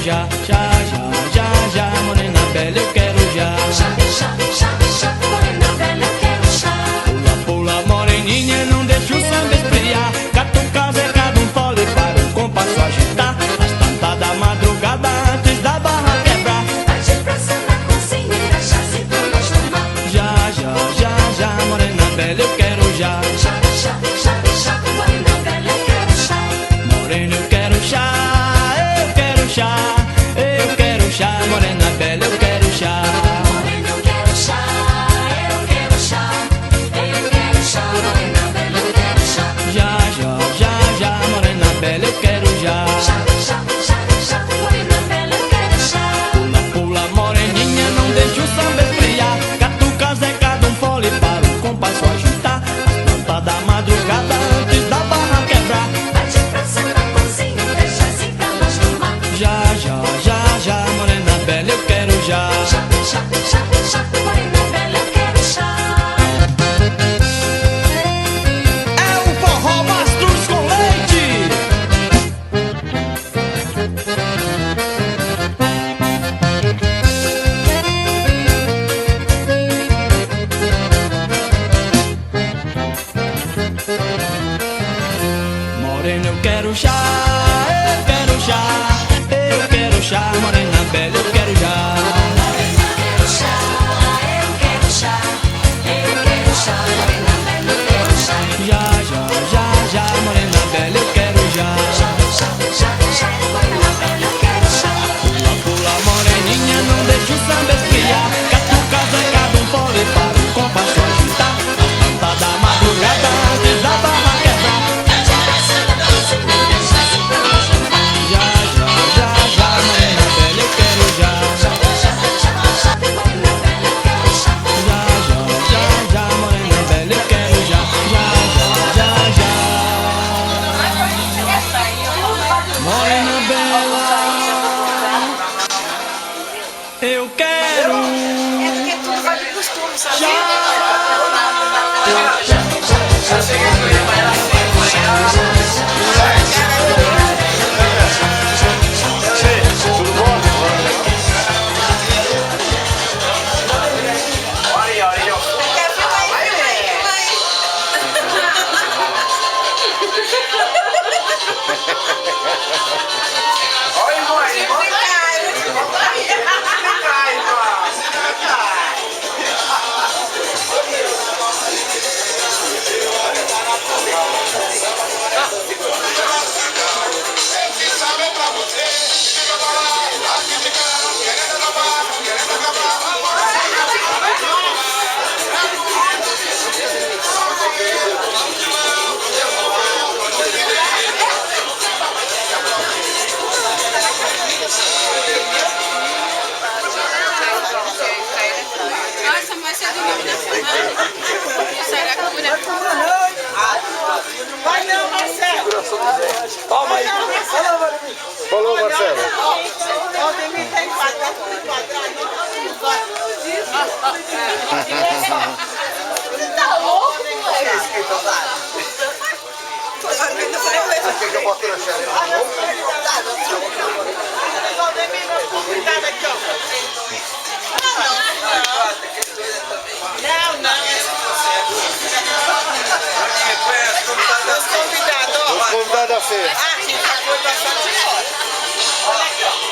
já, já, já, já, já, morena bela, eu quero já. Já, já, já, já, morena bela, eu quero já. Pula, pula, moreninha, não deixa o samba esfriar. Catucas é cada um fole para o compasso agitar. Às tantas da madrugada, antes da barra quebrar. Vai depressa na cozinheira, chazinho pra nós tomar. Já, já, já, já, morena bela, eu quero já. Já, já, já, já, morena bela, eu quero já. Morena, eu quero chá, eu quero chá, eu quero chá, morena bela, eu quero chá. Morena, eu quero chá, eu quero chá. Eu quero chá, morena bela, eu quero chá. Já, já, já, já, morena bela, eu quero já. Já, já, já, já, morena bela, eu quero chá. Pula, pula, moreninha, não deixa o samba esfriar. Catucas é cada um fole para o compasso agitar. Às tantas da madrugada, antes da barra quebrar. Vai depressa na cozinheira, chazinho pra nós tomar. Já, já, já, já, morena bela, eu quero já. Já, já, já, já, morena bela, eu quero chá. É o forró Mastros com leite. Morena, eu quero chá, eu quero chá, eu quero chá, morena bela, eu quero já. Quero chá, eu quero chá. Eu quero chá, morena bela, eu quero chá. Já, já, já, já, morena bela, eu quero já. Já, já, já, já, morena bela, eu quero chá. Pula, pula, moreninha, não deixa o samba esfriar. Catucas é cada um fole para o compasso agitar. Às tantas da madrugada, antes da barra quebrar. Vai depressa na cozinheira, chazinho pra nós tomar. Já, já, já, já, morena bela, eu quero já. Já, já, já, já, morena bela, eu quero chá. Já, já, já, já, morena bela, eu quero já. Já, já, já, já. Morena bela, eu quero É porque tu vai de costume, sabe? Quer filmar Nossa, mas você é do nome da filmagem? Será que Vai não, Marcelo. Calma aí. Falou, Marcelo. O Demir tem quatro, tá tudo quadrado. Tá louco, moleque? Quer que eu bote na xereca? O Demir, cuidado aqui, ó. Não, não. Os convidados, ó. Os convidados da feira. Ah, sim, já foi bastante hora. Olha aqui, ó.